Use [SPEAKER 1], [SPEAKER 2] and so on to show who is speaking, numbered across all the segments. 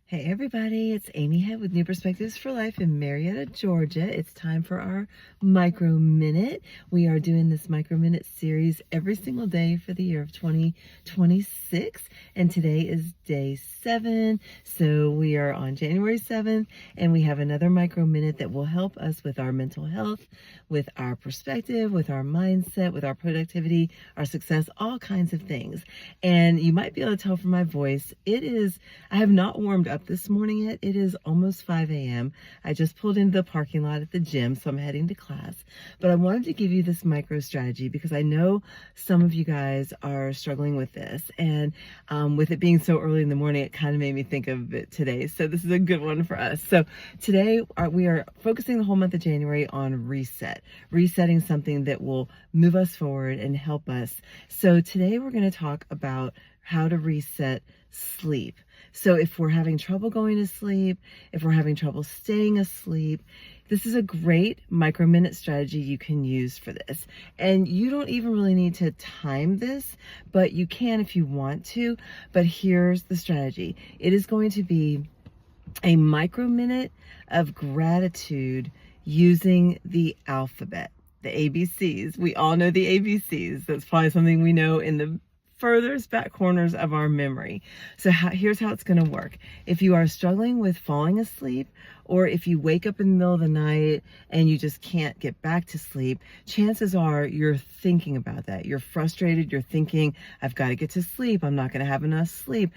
[SPEAKER 1] Hey everybody, it's Amy Head with New Perspectives for Life in Marietta, Georgia. It's time for our Micro Minute. We are doing this Micro Minute series every single day for the year of 2026, and today is day 7. So we are on January 7th, and we have another Micro Minute that will help us with our mental health, with our perspective, with our mindset, with our productivity, our success, all kinds of things. And you might be able to tell from my voice, I have not warmed up this morning yet. It is almost 5 a.m. I just pulled into the parking lot at the gym, so I'm heading to class. But I wanted to give you this micro strategy because I know some of you guys are struggling with this. And with it being so early in the morning, it kind of made me think of it today. So this is a good one for us. So today we are focusing the whole month of January on resetting something that will move us forward and help us. So today we're going to talk about how to reset sleep. So if we're having trouble going to sleep, if we're having trouble staying asleep, this is a great micro minute strategy you can use for this. And you don't even really need to time this, but you can if you want to. But here's the strategy. It is going to be a micro minute of gratitude using the alphabet, the ABCs. We all know the ABCs. That's probably something we know in the furthest back corners of our memory. So here's how it's going to work. If you are struggling with falling asleep, or if you wake up in the middle of the night and you just can't get back to sleep, chances are you're thinking about that. You're frustrated. You're thinking, I've got to get to sleep. I'm not going to have enough sleep.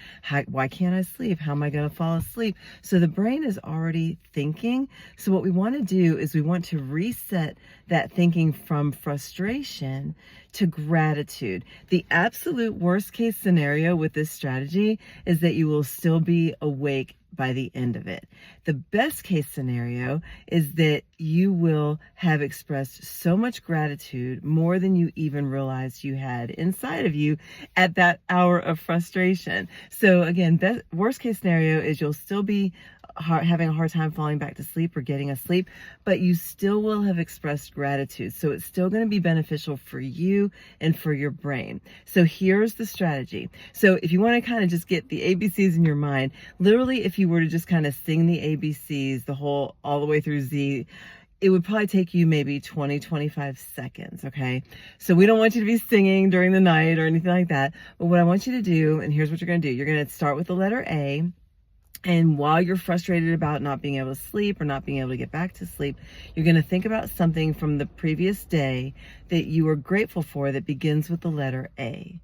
[SPEAKER 1] Why can't I sleep? How am I going to fall asleep? So the brain is already thinking. So what we want to do is we want to reset that thinking from frustration to gratitude. The absolute worst case scenario with this strategy is that you will still be awake by the end of it. The best case scenario is that you will have expressed so much gratitude, more than you even realized you had inside of you at that hour of frustration. So again, worst case scenario is you'll still be having a hard time falling back to sleep or getting asleep, but you still will have expressed gratitude. So it's still going to be beneficial for you and for your brain. So here's the strategy. So if you want to kind of just get the ABCs in your mind, literally if you were to just kind of sing the ABCs, all the way through Z, it would probably take you maybe 20-25 seconds, okay? So we don't want you to be singing during the night or anything like that. But what I want you to do, and here's what you're going to do. You're going to start with the letter A. And while you're frustrated about not being able to sleep or not being able to get back to sleep, you're going to think about something from the previous day that you were grateful for that begins with the letter A.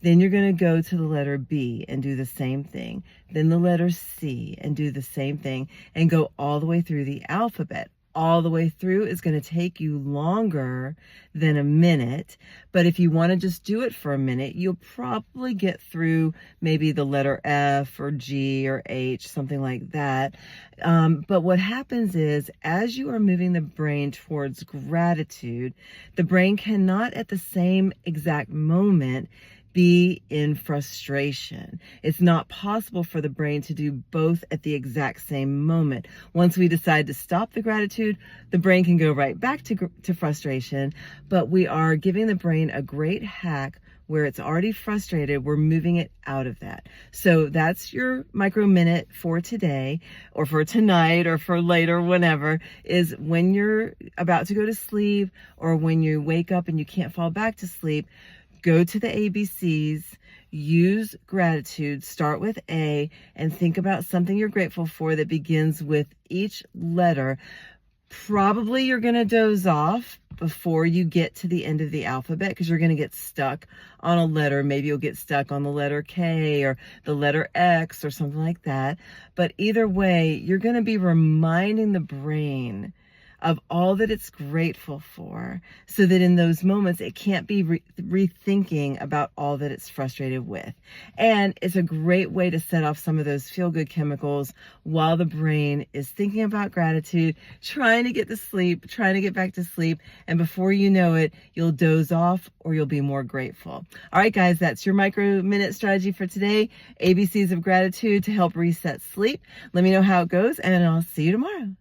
[SPEAKER 1] Then you're going to go to the letter B and do the same thing. Then the letter C and do the same thing, and go all the way through the alphabet. All the way through is going to take you longer than a minute. But if you want to just do it for a minute, you'll probably get through maybe the letter F or G or H, something like that. But what happens is, as you are moving the brain towards gratitude, the brain cannot at the same exact moment be in frustration. It's not possible for the brain to do both at the exact same moment. Once we decide to stop the gratitude, the brain can go right back to frustration, but we are giving the brain a great hack where it's already frustrated. We're moving it out of that. So that's your micro minute for today, or for tonight, or for later, whenever, is when you're about to go to sleep, or when you wake up and you can't fall back to sleep. Go to the ABCs, use gratitude, start with A, and think about something you're grateful for that begins with each letter. Probably you're going to doze off before you get to the end of the alphabet, because you're going to get stuck on a letter. Maybe you'll get stuck on the letter K or the letter X or something like that. But either way, you're going to be reminding the brain of all that it's grateful for, so that in those moments it can't be rethinking about all that it's frustrated with. And it's a great way to set off some of those feel-good chemicals while the brain is thinking about gratitude, trying to get to sleep, trying to get back to sleep, and before you know it, you'll doze off or you'll be more grateful. All right, guys, that's your micro minute strategy for today. ABCs of gratitude to help reset sleep. Let me know how it goes, and I'll see you tomorrow.